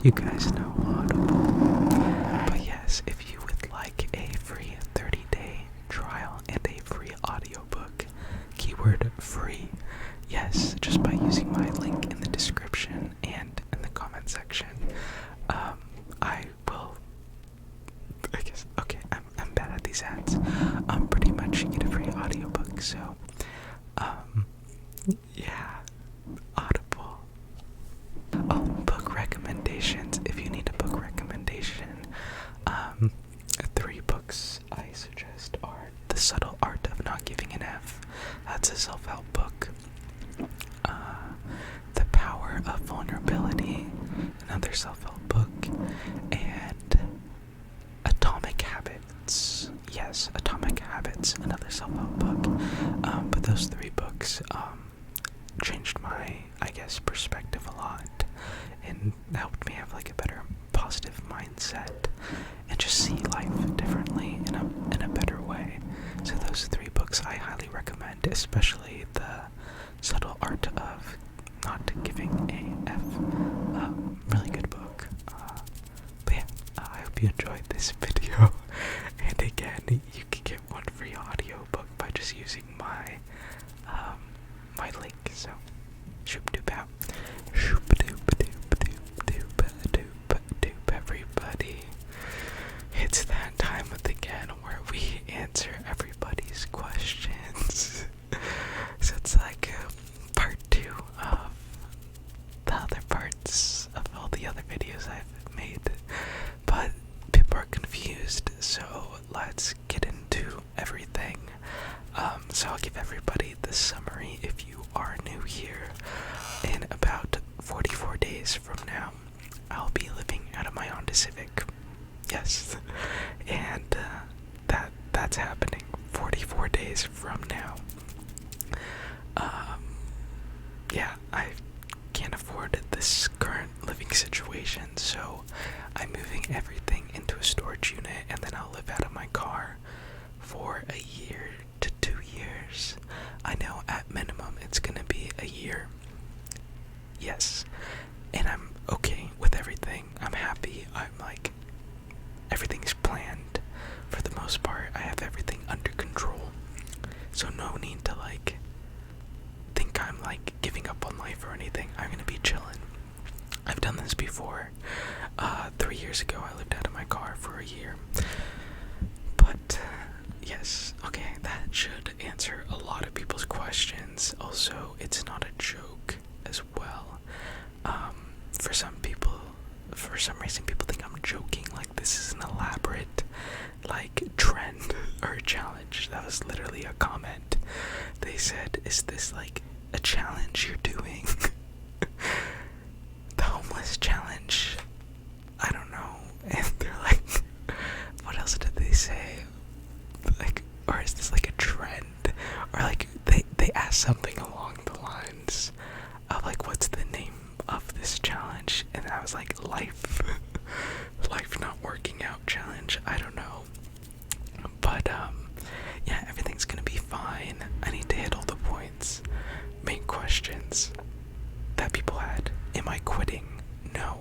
You guys know Audible. But yes, if you would like a free 30-day trial and a free audiobook, keyword free, yes, just by using my link in the description and in the comment section, I will, I guess, okay, I'm bad at these ads. Pretty much you get a free audiobook, so, yeah, Audible. Oh, book recommendations. If you need a book recommendation, 3 books I suggest are The Subtle Art of Not Giving an F. That's a self-help book. The Power of Vulnerability, another self-help book, and Atomic Habits. Yes, Atomic Habits, another self-help book. But those 3 books changed my, I guess, perspective a lot and helped me have like a better positive mindset and just see life differently in a better way. So those 3 books I highly recommend, especially The Subtle Art of Not Giving a F. Really good book. But yeah, I hope you enjoyed this video. And again, you can get 1 free audiobook by just using my my link. So shoop doop out. Shoop doop doop doop doop doop doop, everybody. It's that time of the again where we answer everybody's questions. So it's like part 2 of the other parts of all the other videos I've made. But people are confused, so let's get into everything. So I'll give everybody the summary if you are new here. In about 44 days from now, I'll be living out of my Honda Civic. Yes, and that's happening 44 days from now. Yeah, I can't afford this current living situation, so I'm moving everything into a storage unit, and then I'll live out of my car for a year to 2 years. I know at minimum it's gonna be a year. Yes, and I'm okay with everything. I'm happy. I'm like, everything's planned for the most part. I have everything under control, so no need to like think I'm like giving up on life or anything. I'm gonna be chilling. I've done this before. 3 years ago I lived out of my car for a year. But yes, okay, that should answer a lot of people's questions. Also, it's not a joke as well. For some people, for some reason, people think I'm joking, like this is an elaborate, like, trend or a challenge. That was literally a comment. They said, is this like a challenge you're doing? The homeless challenge? I don't know. And they're like, what else did they say? Like, or is this like a trend? Or like, they asked something along the lines of like, what's the name of this challenge? And I was like, life not working out challenge. I don't know. But yeah, everything's gonna be fine. I need to hit all the points. Main questions that people had. Am I quitting? No.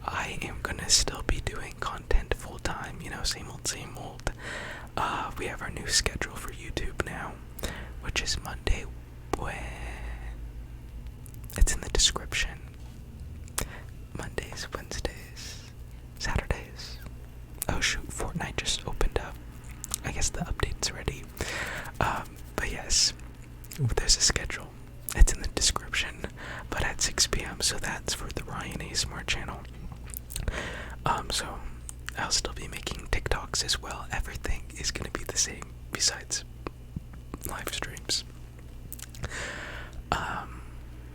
I am gonna still be doing content full time, you know, same old, same old. We have our new schedule for YouTube now, which is Monday. It's in the description. Mondays, Wednesdays, Saturdays. Oh shoot, Fortnite just opened up. I guess the update's ready. But yes, there's a schedule. It's in the description, but at 6 p.m. So that's for the Ryan ASMR channel. So I'll still be making TikToks as well. Everything is gonna be the same besides live streams.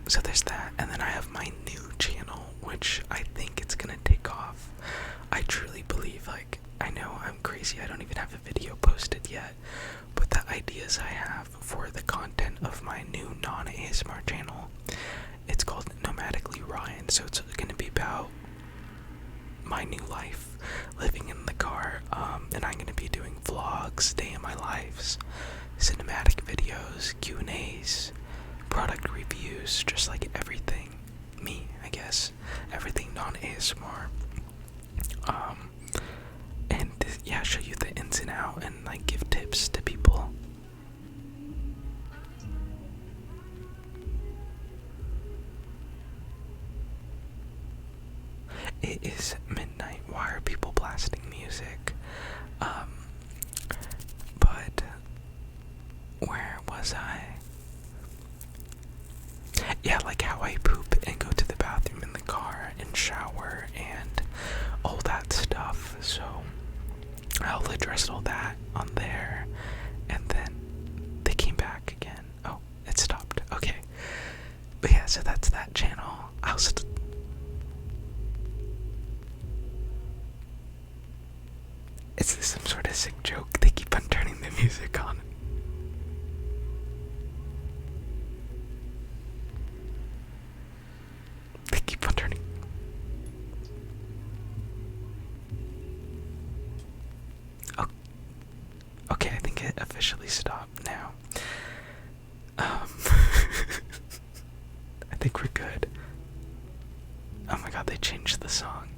So there's that, and then I have my new channel, which I think it's gonna take off. I truly believe, like, I know I'm crazy, I don't even have a video posted yet, but the ideas I have for the content of my new non-ASMR channel, it's called Nomadically Ryan, so it's gonna be about my new life, living in the car, and I'm gonna be doing vlogs, day in my lives, cinematic videos, Q&As, product reviews, just like everything me, I guess, everything non-ASMR. I'll address all that on there, and then they came back again. Oh, it stopped. Okay. But yeah, so that's that channel. Is this some sort of sick joke? They keep on turning the music on. They keep on turning. Oh, okay, I think it officially stopped now. I think we're good. Oh my god, they changed the song.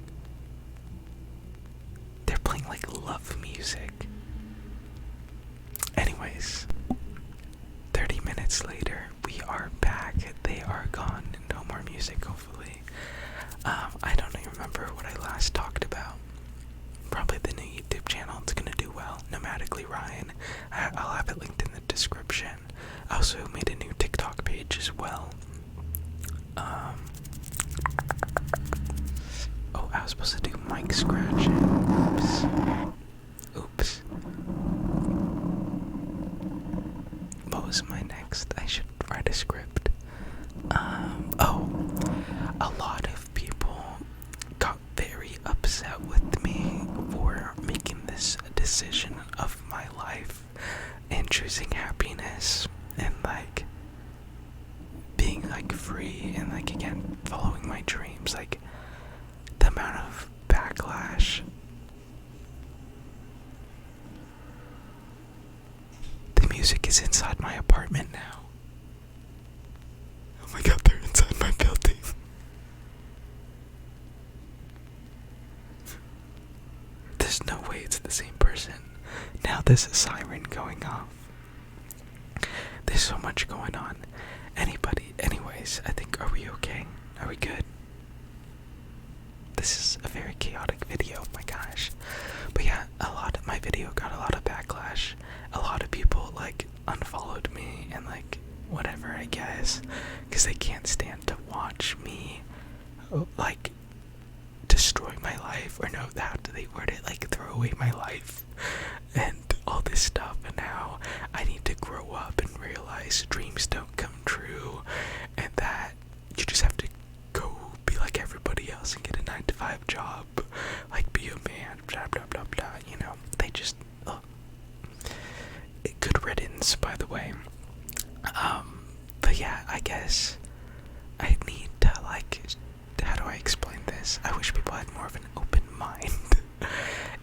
They're playing like love music. Anyways, 30 minutes later, we are back. They are gone. No more music, hopefully. I don't even remember what I last talked about. Probably the new YouTube channel. It's gonna do well. Nomadically Ryan. I'll have it linked in the description. I also made a new TikTok page as well. Oh, I was supposed to do mic scratching. Oops. What was my next? I should write a script. Oh, a lot of people got very upset with me for making this decision of my life and choosing happiness and like being like free and like again following my dreams. Like the amount of backlash. The music is inside my apartment now. Oh my god, they're inside my building. There's no way it's the same person. Now there's a siren going off. There's so much going on. Anyways, I think, are we okay? Are we good? This is a very chaotic video, my gosh. But yeah, my video got a lot of backlash. A lot of people like unfollowed me and like whatever, I guess, because they can't stand to watch me like destroy my life, or no, how do they word it, like throw away my life and all this stuff. And now I need to grow up and realize dreams don't come true, and that you just have to go be like everybody else and get a 9-to-5 job, like be a man, blah blah blah blah. You know, they just good riddance, by the way. But yeah, I guess I need to like, how do I explain this? I wish people had more of an open mind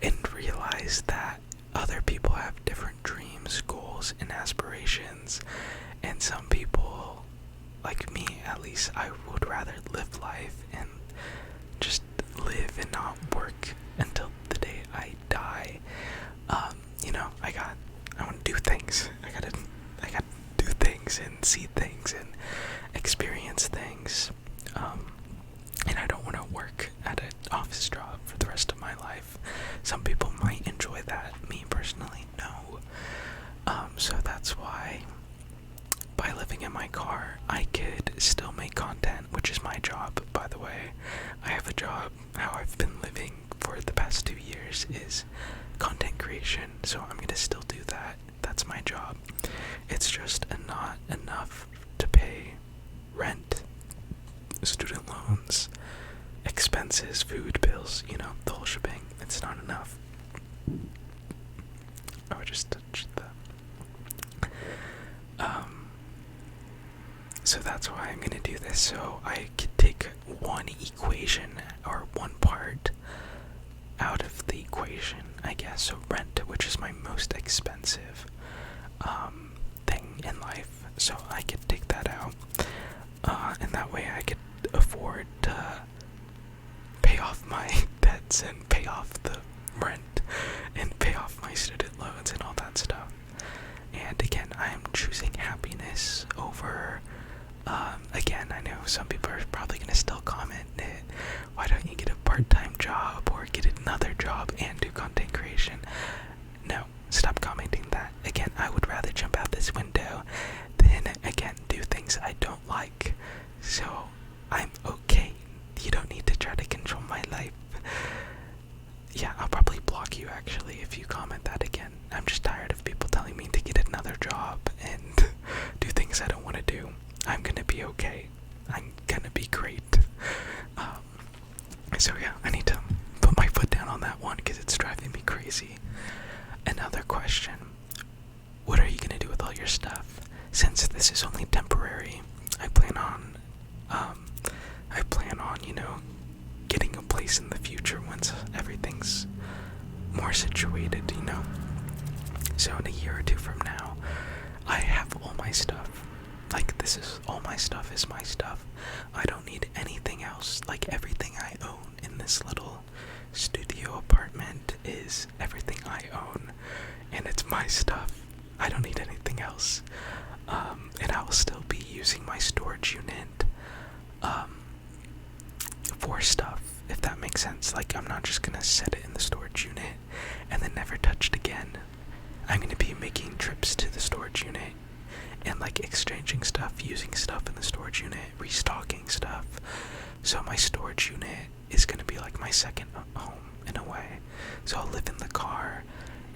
and realize that other people have different dreams, goals, and aspirations, and some people, like me at least, I would rather live life and just live and not work until the day I die. You know, I want to do things. I gotta do things and see things and experience things. And I don't want to work at an office job for the rest of my life. Some people might enjoy that. Me personally, no. So that's why by living in my car, I could still make content, which is my job, by the way. I have a job. How I've been living for the past 2 years is content creation, so I'm gonna still do that. That's my job. It's just not enough to pay rent, student loans, expenses, food bills, you know, the whole shebang. It's not enough. Oh, I just touched that. So that's why I'm gonna do this, so I could take one equation or one part out of the equation, I guess. So rent, which is my most expensive thing in life, so I could take that out, and that way I could afford to pay off my debts and pay off the rent and pay off my student loans and all that stuff. And again, I am choosing happiness over, again, I know some people are probably going to still comment it, why don't you get a part-time job or get another job and do content creation? No, stop commenting that. Again, I would rather jump out this window than, again, do things I don't like. So, I'm okay. You don't need to try to control my life. Yeah, I'll probably block ask you actually if you comment that again. I'm just tired of people telling me to get another job and do things I don't want to do. I'm gonna be okay. I'm gonna be great. So yeah, I need to put my foot down on that one because it's driving me crazy. Another question. What are you gonna do with all your stuff? Since this is only temporary, I plan on, getting a place in the future once everything's more situated, So in a year or two from now, I have all my stuff. Like, this is all my stuff is my stuff. I don't need anything else. Like, everything I own in this little studio apartment is everything I own, and it's my stuff. I don't need anything else. And I will still be using my storage unit for stuff, if that makes sense. Like, I'm not just gonna set it in the storage unit and then never touch it again. I'm gonna be making trips to the storage unit and like exchanging stuff, using stuff in the storage unit, restocking stuff. So my storage unit is gonna be like my second home in a way. So I'll live in the car,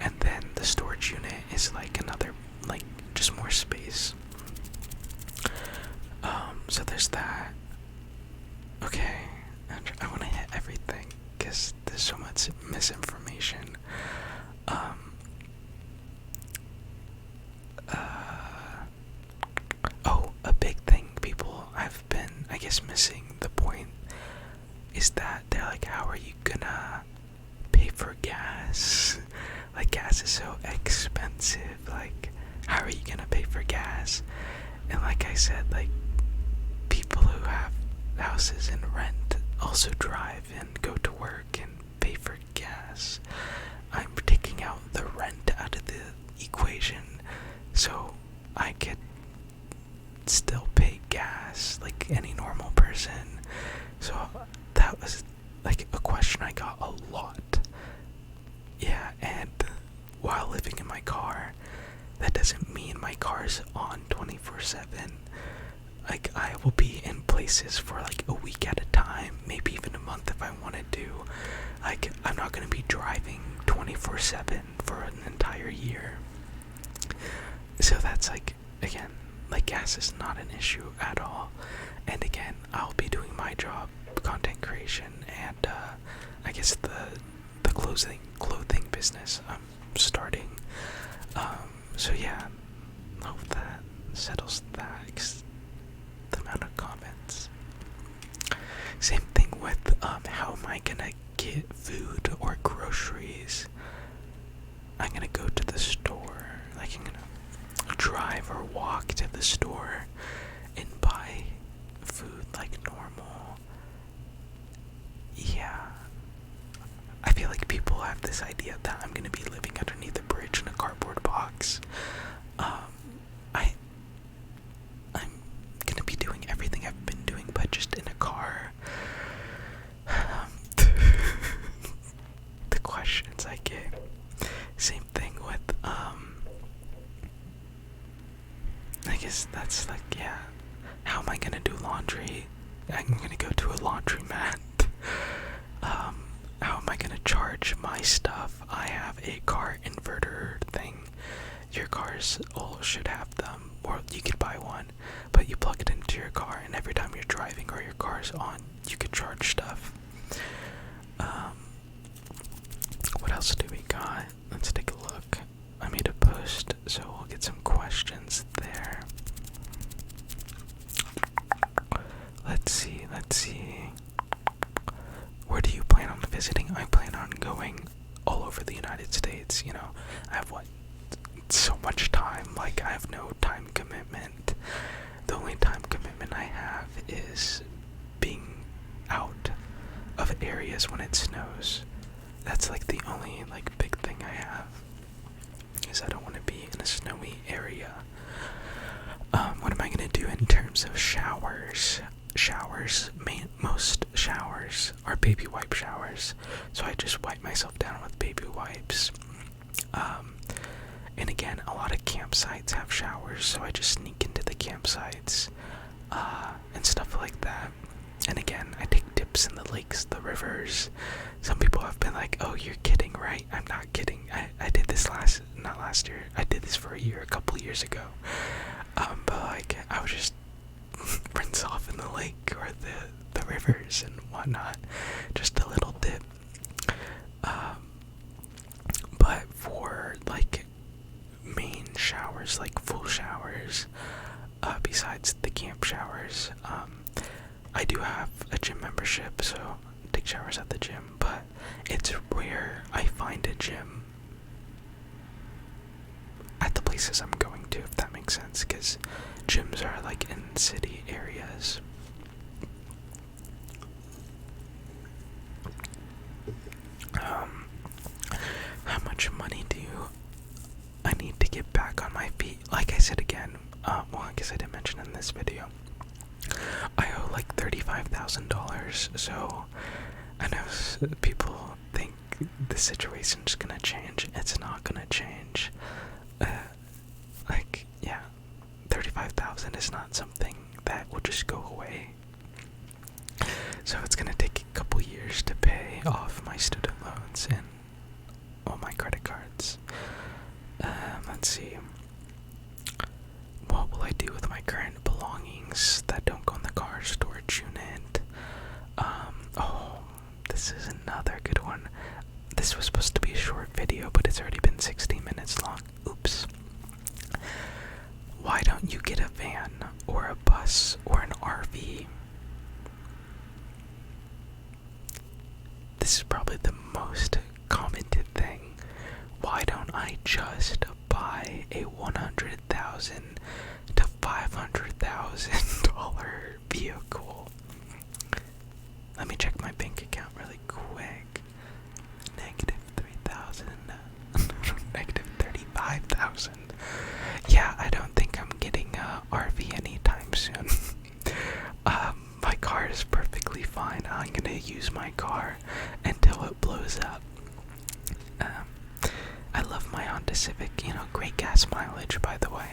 and then the storage unit is like another, like, just more space. So there's that. Okay, I want to hit everything because there's so much misinformation. Oh, a big thing people have been, I guess, missing the point is that they're like, how are you gonna pay for gas? Like, gas is so expensive. Like, how are you gonna pay for gas? And like I said, like, people who have houses and rent also drive and go to work and pay for gas. I'm taking out the rent out of the equation so I could still pay gas like any normal person. So that was like a question I got a lot. Yeah, and while living in my car, that doesn't mean my car's on 24/7. Like, I will be in places for like a week at a time, maybe even a month if I wanted to. Like, I'm not gonna be driving 24/7 for an entire year. So that's like, again, like, gas is not an issue at all. And again, I'll be doing my job, content creation, and I guess the clothing business I'm starting. So yeah, hope that settles that. The amount of comments. Same thing with how am I gonna get food or groceries? I'm gonna go to the store. Like, I'm gonna drive or walk to the store and buy food like normal. Yeah. I feel like people have this idea that I'm gonna be living underneath a bridge in a cardboard box. I'm gonna be doing everything I've been doing, but just in a car. The questions I get. Same thing with, I guess that's like, yeah. How am I gonna do laundry? I'm gonna go to a laundromat. How am I gonna charge my stuff? I have a car inverter thing. Your cars all should have them, or you could buy one, but you plug it into your car, and every time you're driving or your car's on, you could charge stuff. What else do we got? Let's take a look. I made a post, so we'll get some questions there. Let's see. Where do you plan on visiting? I plan on going all over the United States. I have so much time. Like, I have no time commitment. The only time commitment I have is being out of areas when it snows. That's like the only like big thing I have, is I don't want to be in a snowy area. What am I gonna do in terms of showers? Most showers are baby wipe showers, so I just wipe myself down with baby wipes. And again, a lot of campsites have showers, so I just sneak into the campsites, and stuff like that. And again, I take dips in the lakes, the rivers. Some people have been like, oh, you're kidding, right? I'm this not last year. I did this for a year, a couple years ago. But like, I would just rinse off in the lake or the rivers and whatnot. Just a little dip. But for like main showers, like full showers, besides the camp showers, I do have a gym membership, so I take showers at the gym, but it's rare I find a gym at the places I'm going to, if that makes sense, because gyms are like in city areas. How much money do I need to get back on my feet? Like I said again, well, I guess I didn't mention in this video, I owe like $35,000, so I know people think the situation's gonna change. It's not gonna change. Like, yeah, 35,000 is not something that will just go away. So it's gonna take a couple years to pay off my student loans and all my credit cards. Let's see. What will I do with my current belongings that don't go in the car storage unit? Oh, this is another good one. This was supposed to be a short video, but it's already been 60 minutes long. Oops. Why don't you get a van or a bus or an RV? This is probably the most commented thing. Why don't I just buy a $100,000 to $500,000 vehicle? Let me check my bank account really quick. -3,000, -35,000. Yeah, I don't think I'm getting a RV anytime soon. My car is perfectly fine. I'm gonna use my car until it blows up. I love my Honda Civic, great gas mileage, by the way.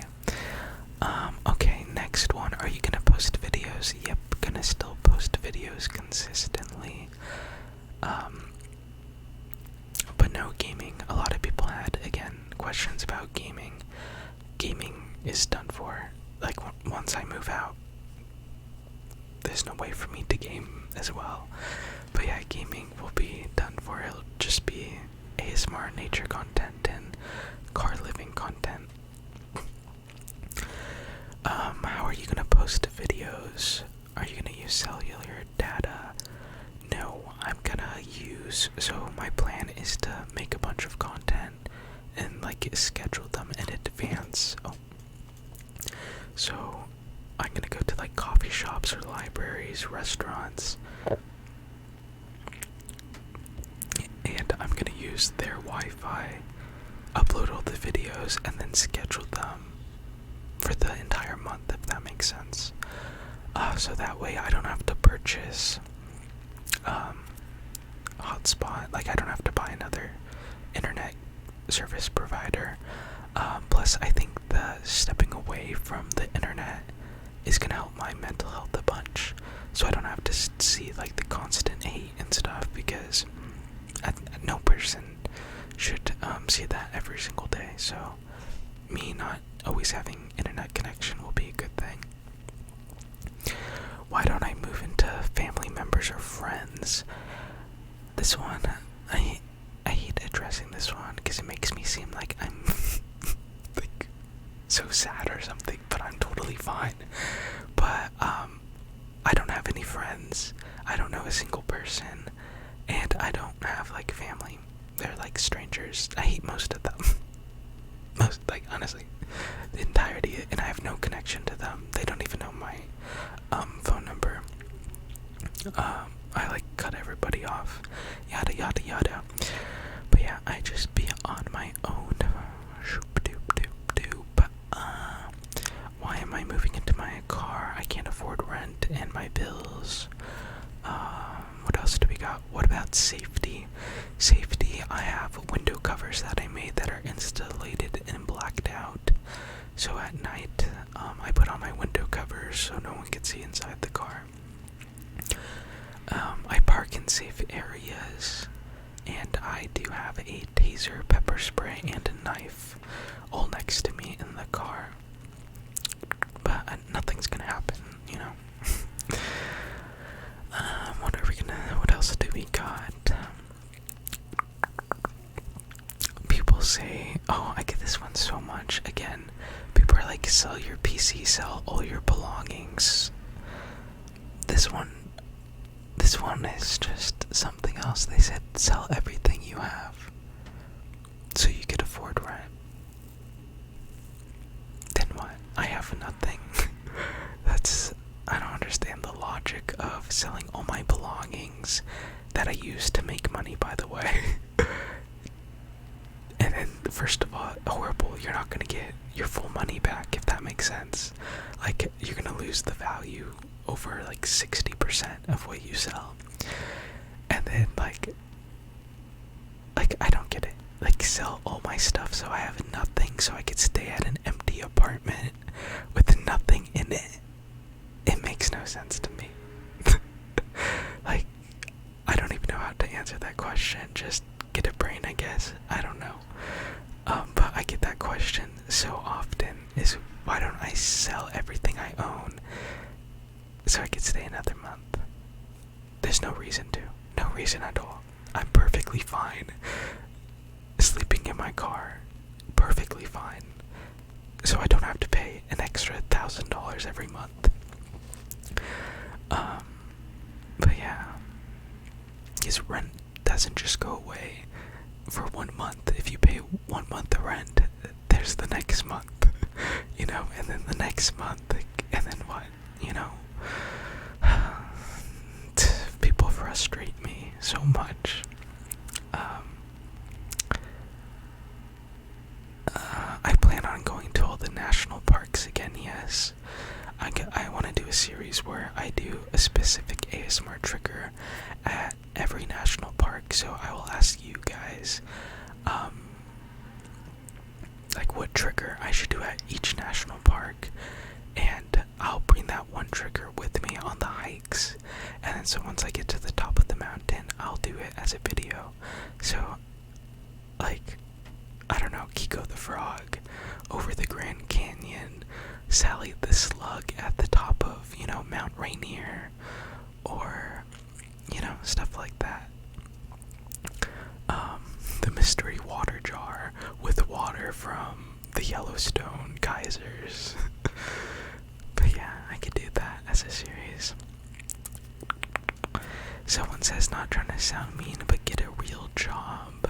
Okay, next one. Are you gonna post videos? Yep, gonna still post videos consistently. But no gaming. A lot of people had, again, questions about gaming. Gaming is done for. Like, once I move out, there's no way for me to game as well. But yeah, gaming will be done for. It'll just be ASMR nature content and car living content. How are you gonna post videos? Are you gonna use cellular data? No, I'm gonna use, so my plan is to make a bunch of content and like schedule them in advance. So I'm gonna go to like coffee shops or libraries, restaurants, and I'm gonna use their Wi-Fi, upload all the videos, and then schedule them for the entire month, if that makes sense. So that way I don't have to purchase hotspot, like I don't have to buy another internet service provider. Plus I think the stepping away from the internet is gonna help my mental health a bunch, so I don't have to see like the constant hate and stuff, because no person should see that every single day. So me not always having internet connection will be a good thing. Why don't I move into family members or friends? This one, I hate addressing this one because it makes me seem like I'm like so sad or something, but I'm totally fine. But I don't have any friends. I don't know a single person, and I don't have like family. They're like strangers. I hate most of them. Most, like, honestly, the entirety, and I have no connection to them. They don't even know my phone number. I like cut everybody off, yada yada yada. But yeah, I just be on my own. Why am I moving into my car? I can't afford rent and my bills. What else do we got? What about safety? Safety, I have window covers that I made that are insulated and blacked out. So at night, I put on my window covers so no one can see inside the car. I park in safe areas, and I do have a taser pepper pepper spray and a knife all next to me in the car. But nothing's gonna happen, you know. What else do we got? People say, oh, I get this one so much. Again, people are like, sell your PC, sell all your belongings. This one is just something else. They said, sell everything you have so you could afford rent. Then what? I have nothing. I don't understand the logic of selling all my belongings that I use to make money, by the way. And then, first of all, horrible, you're not gonna get your full money back, if that makes sense. Like, you're gonna lose the value over like 60% of what you sell. And then, like, I don't get it. Like, sell all my stuff so I have nothing, so I could stay at an empty apartment with nothing in it. It makes no sense to me. Like, I don't even know how to answer that question. Just get a brain, I guess. I don't know. But I get that question so often, is why don't I sell everything I own so I could stay another month? There's no reason to. No reason at all. I'm perfectly fine sleeping in my car. Perfectly fine. So I don't have to pay an extra $1,000 every month. But yeah. His rent doesn't just go away for 1 month. If you pay 1 month of rent, there's the next month, you know, and then the next month, and then what, you know. People frustrate me so much. I plan on going to all the national parks again, yes. I want to do a series where I do a specific ASMR trigger at every national park, so I will ask you guys, like, what trigger I should do at each national park, and I'll bring that one trigger with me on the hikes, and then so once I get to the top of the mountain, I'll do it as a video. So, like, I don't know, Kiko the Frog over the Grand Canyon, Sally the Slug at the top of, you know, Mount Rainier, or, you know, stuff like that. The mystery water jar with water from the Yellowstone geysers. But yeah, I could do that as a series. Someone says, not trying to sound mean, but get a real job.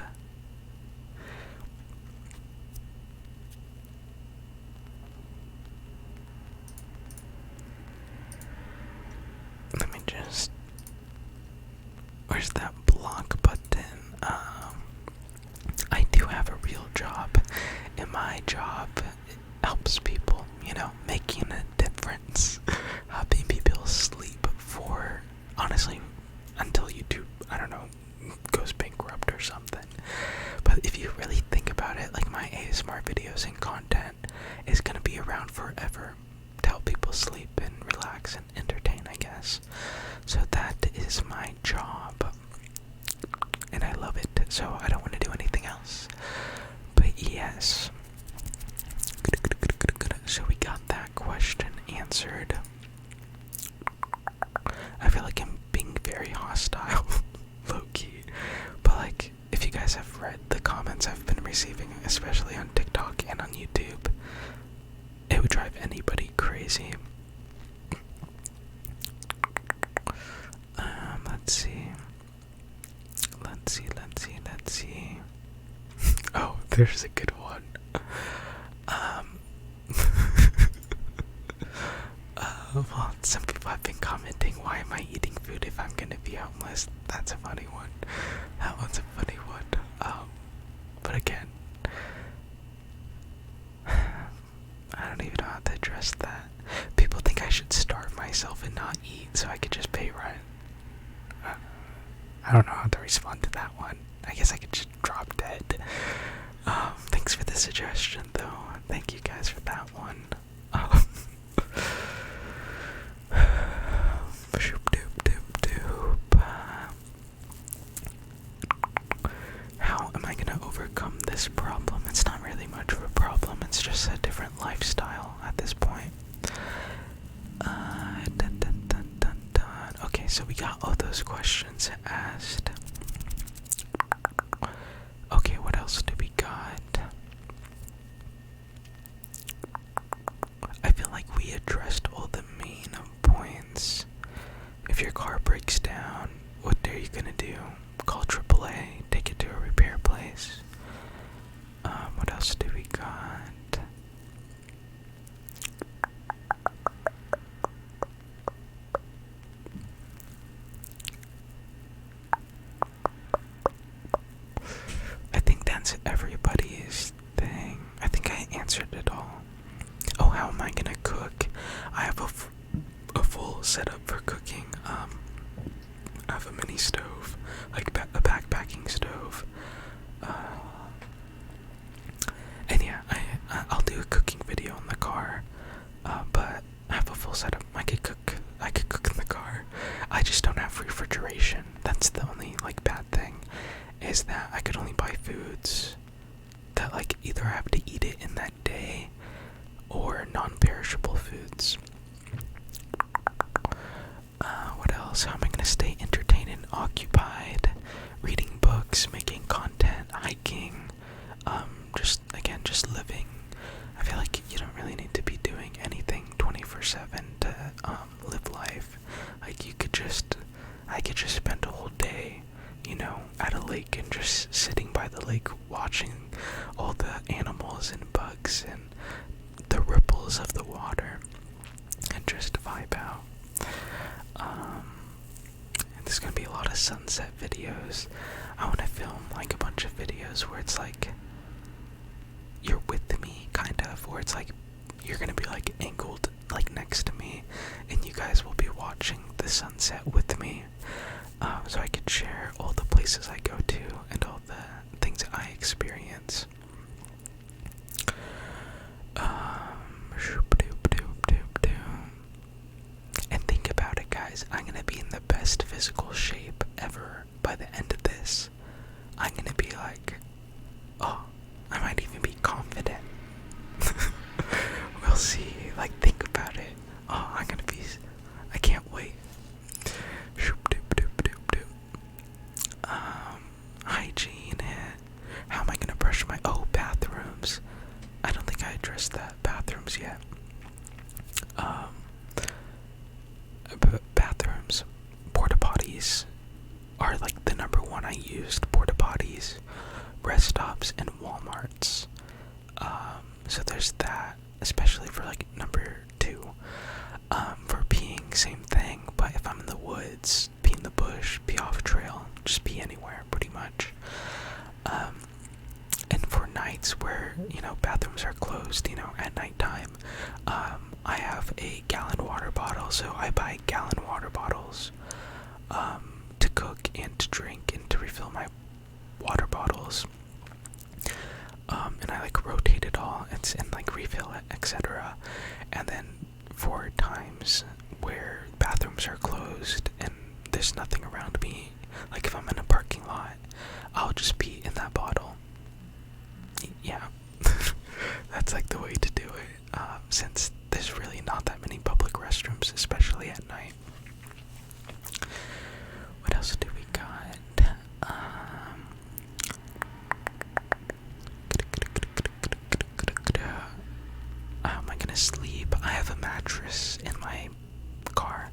Let me just... Where's that block button? I do have a real job, and my job helps people, you know, making a difference, helping people sleep for, honestly, until YouTube, I don't know, goes bankrupt or something. But if you really think about it, like, my ASMR videos and content is gonna be around forever to help people sleep and relax and entertain, I guess. So that is my job, and I love it, so I don't want to do anything else. But yes, so we got that question answered. I feel like I'm being very hostile, low-key, but like, if you guys have read the comments I've been receiving, especially on TikTok and on YouTube, it would drive anybody crazy. Let's see. Oh, there's a good one. Well, some people have been commenting, why am I eating food if I'm gonna be homeless? That's a funny one. That one's a funny one. But again, I don't even know how to address that. People think I should starve myself and not eat so I could just pay rent. I don't know how to respond to that one. I guess I could just drop dead. Thanks for the suggestion, though. Thank you guys for that one. How am I gonna overcome this problem. It's not really much of a problem, it's just a different lifestyle at this point. Dun, dun, dun, dun, dun. Okay, so we got all those questions asked. Okay, what else do we got? I feel like we addressed all the main points. If your car breaks down, what are you gonna do? Call AAA, take it to a repair place. What else do we got? I think that's everybody's thing. I think I answered it all. Oh, how am I gonna cook? I have a full setup for cooking. I have a mini stove, like a backpacking stove. And yeah, I'll do a cooking video in the car. But I have a full setup. I could cook in the car. I just don't have refrigeration. That's the only like bad thing, is that I could only buy foods that like either I have to eat it in that day or non-perishable foods. What else? How am I gonna stay entertained and occupied? Reading books, making content, hiking, just living. I feel like you don't really need to be doing anything 24/7 to live life. Like I could just spend a whole day, at a lake and just sitting by the lake watching all the animals and bugs and the ripples of the water and just vibe out. And there's gonna be a lot of sunset videos. I want to film like a bunch of videos where it's like you're with me, kind of, where it's like you're gonna be like angled like next to me and you guys will be watching the sunset with me, so I could share all the places I go to and all the things that I experience. And think about it, guys, I'm gonna be in the best physical shape ever by the end of this. I'm gonna be like, oh, I might even be confident. We'll see. Like, think about it. Oh, I can't wait. Hygiene. How am I gonna brush my, bathrooms. I don't think I addressed that. Bathrooms yet. Bathrooms. Porta potties are like the number one I used. Porta potties, rest stops, and Walmarts. So there's that, especially for like number 2. For peeing, same thing, but if I'm in the woods, pee in the bush, pee off trail, just pee anywhere, pretty much. And for nights where, bathrooms are closed, at nighttime, I have a gallon water bottle, so I buy gallon water bottles, to cook and to drink and to refill my water bottles. And I like rotate it all and like refill it, etc. And then for times where bathrooms are closed and there's nothing around me, like if I'm in a parking lot, I'll just pee in that bottle. Yeah, that's like the way to do it, since there's really not that many public restrooms, especially at night. What else do we got? How am I gonna sleep? I have a mattress in my car.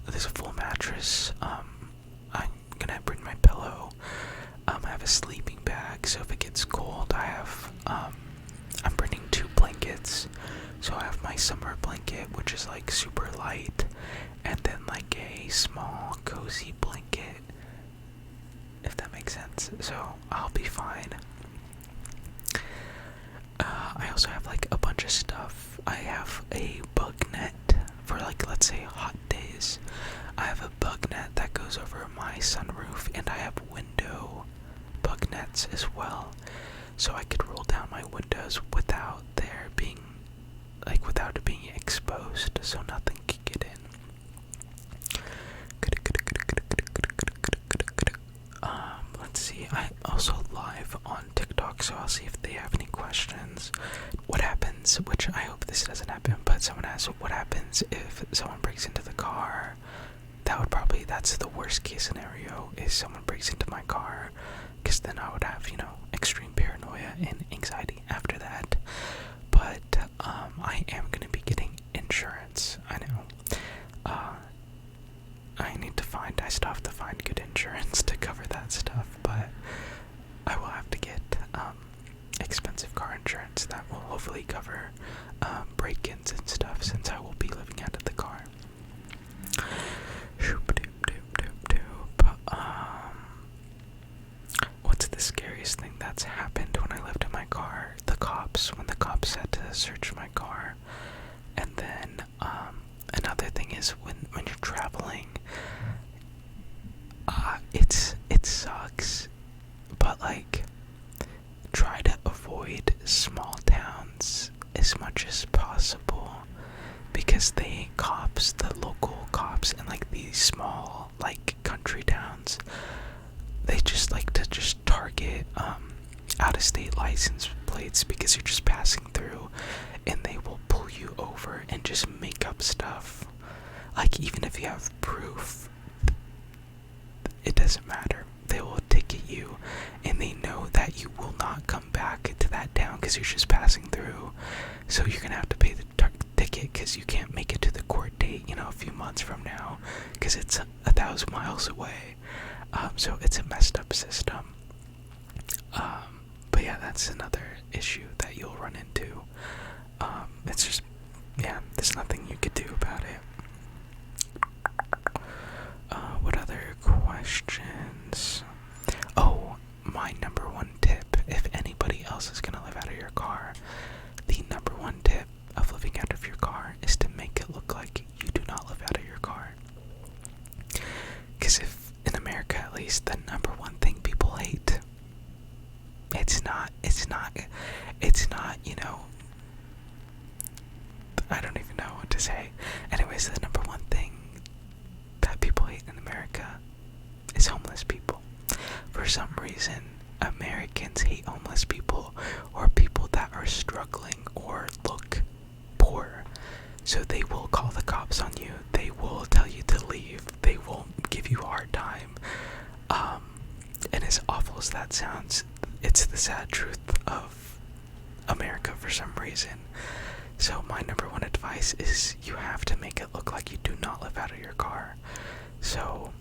There's a full mattress. I'm gonna bring my pillow. I have a sleeping bag, so if it gets cold, I'm bringing 2 blankets. So I have my summer blanket, which is like super light, and then like a small cozy blanket, if that makes sense. So I'll be fine. I also have like a bunch of stuff. I have a bug net for like, let's say, hot days. I have a bug net that goes over my sunroof, and I have window bug nets as well, so I could roll down my windows without it being exposed, so nothing can get in. Let's see, I also live on TikTok work, so I'll see if they have any questions. What happens, which I hope this doesn't happen, but someone asked, what happens if someone breaks into the car? That's the worst case scenario, is someone breaks into my car, because then I would have, extreme paranoia and anxiety after that. But I am going to be getting insurance. I know. I still have to find good insurance to cover that stuff, but I will have to get expensive car insurance that will hopefully cover break-ins and stuff, since I will be living out of the car. What's the scariest thing that's happened when I lived in my car? When the cops had to search my car. And then another thing is when you're traveling, it sucks, but like, try to avoid small towns as much as possible, because the local cops in like these small like country towns, they just like to just target out-of-state license plates, because you're just passing through, and they will pull you over and just make up stuff. Like, even if you have proof, it doesn't matter. They will ticket you, and they know that you will not come back to that town because you're just passing through. So you're gonna have to pay the ticket because you can't make it to the court date, a few months from now, because it's 1,000 miles away. So it's a messed up system. But yeah, that's another issue that you'll run into. It's just, there's nothing you could do about it. What other questions? Oh, my number one tip, if anybody else is gonna live out of your car, the number one tip of living out of your car is to make it look like you do not live out of your car. Because if, in America at least, the number one thing people hate, it's not, I don't even know what to say. Anyways, the number one thing that people hate in America is homeless people. For some reason, Americans hate homeless people, or people that are struggling or look poor. So they will call the cops on you, they will tell you to leave, they will give you a hard time. And as awful as that sounds, it's the sad truth of America for some reason. So my number one advice is you have to make it look like you do not live out of your car. So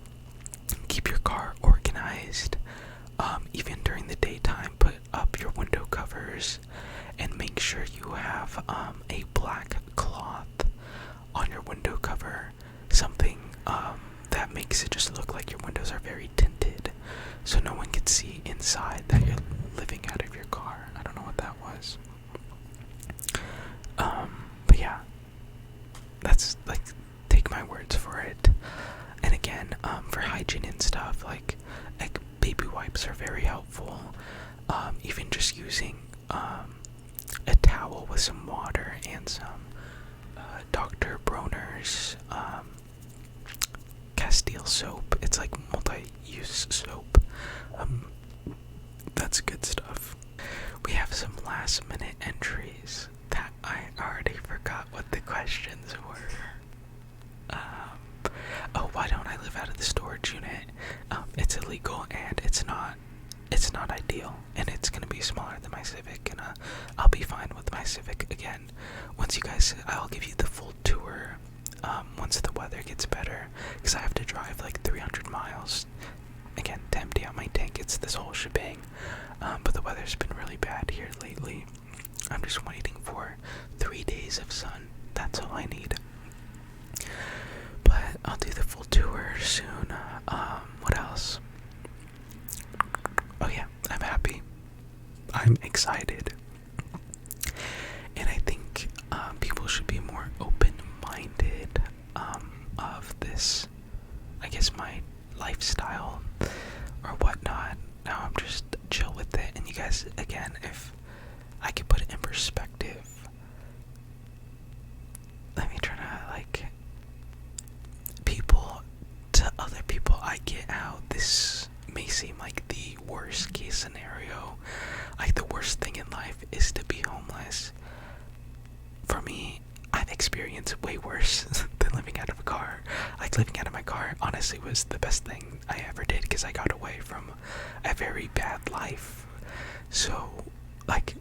keep your car organized. Even during the daytime, put up your window covers, and make sure you have a black cloth on your window cover. Something that makes it just look like your windows are very tinted, so no one can see inside that you're living out of your car. I don't know what that was. But yeah, that's like, take my words for it. And again, for hygiene and stuff, like baby wipes are very helpful. Even just using a towel with some water and some Dr. Bronner's Castile soap. It's like multi-use soap. That's good stuff. We have some last minute entries that I already forgot what the questions were. Why don't I live out of the storage unit? It's illegal, and it's not ideal, and it's gonna be smaller than my Civic, and I'll be fine with my Civic. Again, I'll give you the full tour once the weather gets better, because I have to drive like 300 miles again to empty out my tank. It's this whole shebang. But the weather's been really bad here lately. I'm just waiting for 3 days of sun. That's all I need. But I'll do the full tour soon. What else? Oh yeah, I'm happy. I'm excited. And I think people should be more open-minded of this, I guess, my lifestyle or whatnot. Now I'm just chill with it. And you guys, again, if I could put it in perspective, let me try to, like, to other people, I get how this may seem like the worst case scenario, like the worst experience way worse than living out of a car. Like, living out of my car honestly was the best thing I ever did, because I got away from a very bad life. So, like,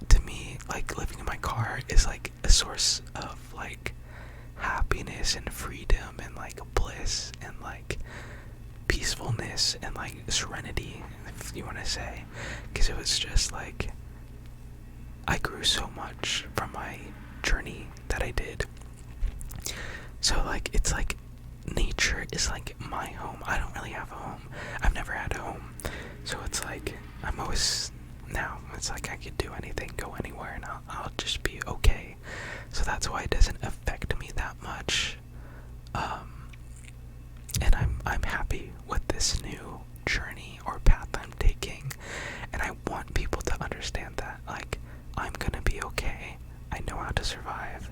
to me, like, living in my car is like a source of like happiness and freedom and like bliss and like peacefulness and like serenity, if you want to say, because it was just like I grew so much from my journey that I did. So like, it's like nature is like my home. I don't really have a home. I've never had a home. So it's like I'm always, now it's like I could do anything, go anywhere, and I'll just be okay. So that's why it doesn't affect me that much. And I'm happy with this new journey or path I'm taking, and I want people to understand that, like, I'm gonna be okay. I know how to survive.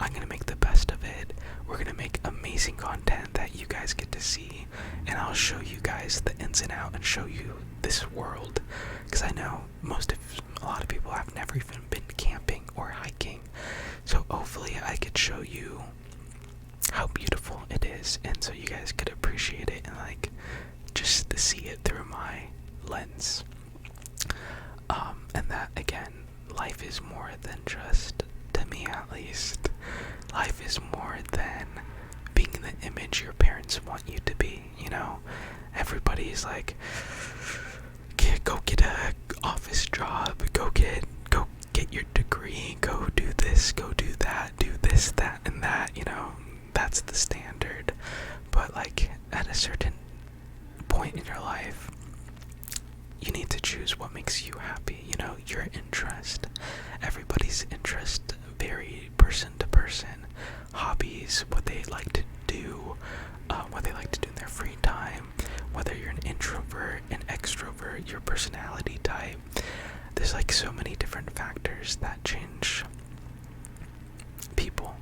I'm gonna make the best of it. We're gonna make amazing content that you guys get to see, and I'll show you guys the ins and outs and show you this world, because I know a lot of people have never even been camping or hiking. So hopefully I could show you how beautiful it is, and so you guys could appreciate it and like just to see it through my lens. And that, again, life is more than just, to me at least, life is more than being the image your parents want you to be. You know, everybody's like, go get a office job, go get your degree, go do this, go do that, do this, that, and that. You know, that's the standard. But like, at a certain point in your life, you need to choose what makes you happy. You know, your interest. Everybody's interest vary person to person. Hobbies, what they like to do, what they like to do in their free time, whether you're an introvert, an extrovert, your personality type. There's like so many different factors that change people.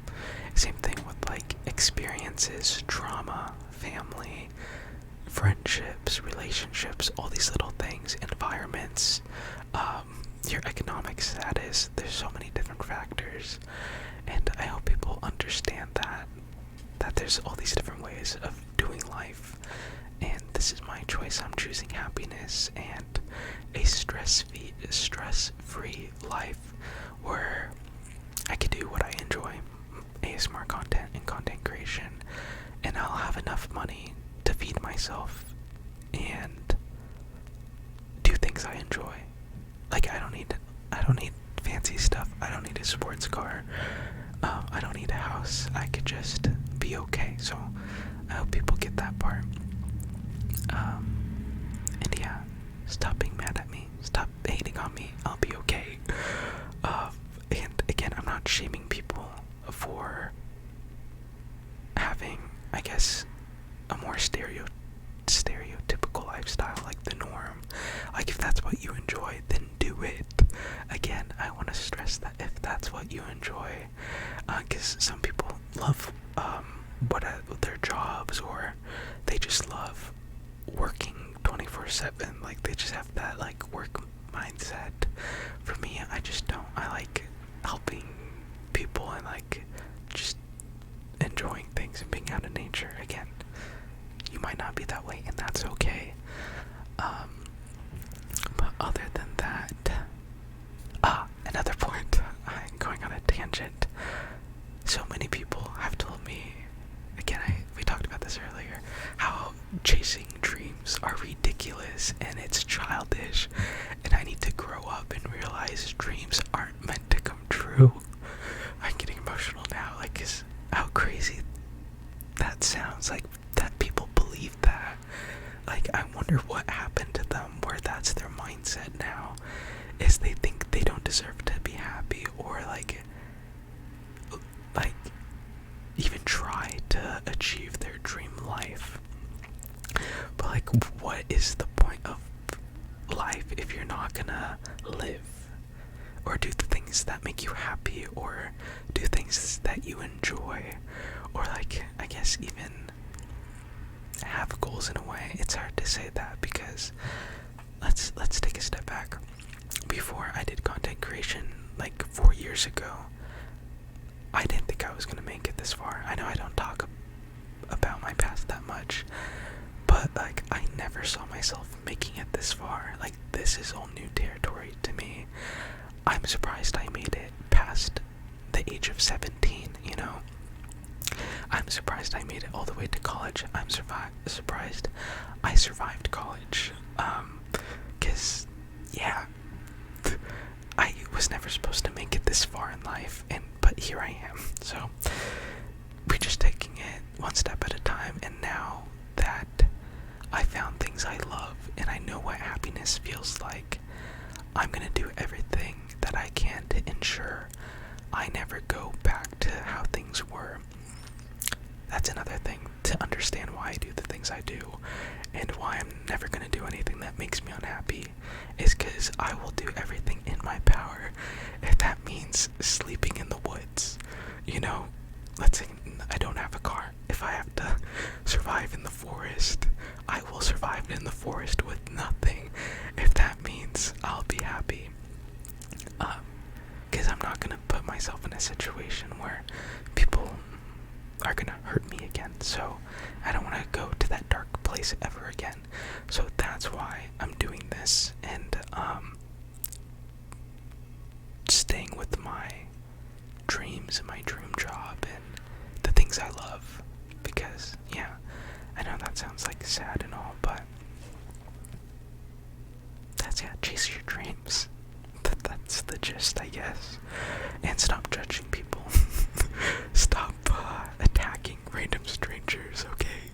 Same thing with like experiences, trauma, family, friendships, relationships, all these little things, environments, your economic status. There's so many different factors, and I hope people understand that there's all these different ways of doing life, and this is my choice. I'm choosing happiness and a stress-free life where I can do what I enjoy, ASMR content and content creation, and I'll have enough money to feed myself and do things I enjoy. Like, I don't need fancy stuff. I don't need a sports car. I don't need a house. I could just be okay. So I hope people get that part. And yeah, stop being mad at me. Stop hating on me. I'll be okay. And again, I'm not shaming people for having, I guess, a more stereotypical lifestyle, like the norm. Like, if that's what you enjoy, then do it. Again, I want to stress that if that's what you enjoy, because some people love their jobs, or they just love working 24/7. Like, they just have that like work mindset. For me, I just don't. I like helping people and like just enjoying things and being out in nature. Again, you might not be that way, and that's okay. But other than that, another point, I'm going on a tangent. So many people have told me, again, we talked about this earlier, how chasing dreams are ridiculous and it's childish, and I need to grow up and realize dreams aren't meant to come true. I'm getting emotional now, like, 'cause how crazy that sounds, like, that people believe that. Like, I wonder what happened to them where that's their mindset now, is they think they don't deserve to be happy, or like even try to achieve their dream life. But like, what is the point of life if you're not gonna live or do the things that make you happy, or do things that you enjoy, or like, I guess, even have goals in a way? It's hard to say that, because let's take a step back. Before I did content creation, like 4 years ago, I didn't think I was gonna make it this far. I know I don't talk about my past that much, but like I never saw myself making it this far. Like this is all new territory to me. I'm surprised I made it past the age of 17, you know. I'm surprised I made it all the way to college. I'm surprised I survived college. 'Cause yeah, I was never supposed to make it this far in life, but here I am. So we're just taking it one step at a time, and now that I found things I love and I know what happiness feels like, I'm gonna do everything that I can to ensure I never go back to how things were. That's another thing, to understand why I do the things I do and why I'm never gonna do anything that makes me unhappy, is because I will do everything in my power. If that means sleeping in the woods, you know, let's say I don't have a car. If I have to survive in the forest, I will survive in the forest with nothing. If that means I'll be happy. Because I'm not gonna put myself in a situation where people are gonna hurt me again. So I don't want to go to that dark place ever again. So that's why I'm doing this, and staying with my dreams and my dream job and the things I love. Because yeah, I know that sounds like sad and all, but that's, yeah, chase your dreams. That's the gist, I guess. And stop judging people. Stop attacking random strangers, okay?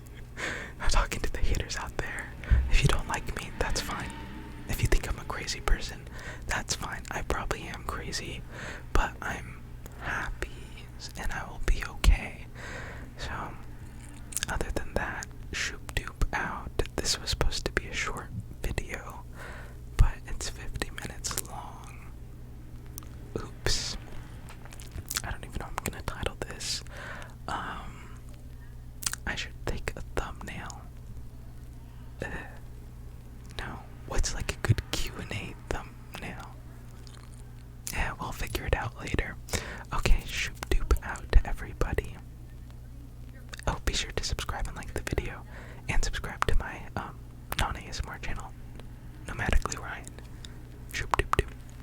I'm talking to the haters out there. If you don't like me, that's fine. If you think I'm a crazy person, that's fine. I probably am crazy, but I'm happy and I will be okay. So, other than that, shoop doop out. This was supposed to be a short video, but it's 50 minutes long. Oops. I don't even know what I'm gonna title this. I should take a thumbnail. No, what's like a good Q&A thumbnail? Yeah, we'll figure it out later. Okay, shoop doop out to everybody. Oh, be sure to subscribe and like the video, and subscribe to my non-ASMR channel.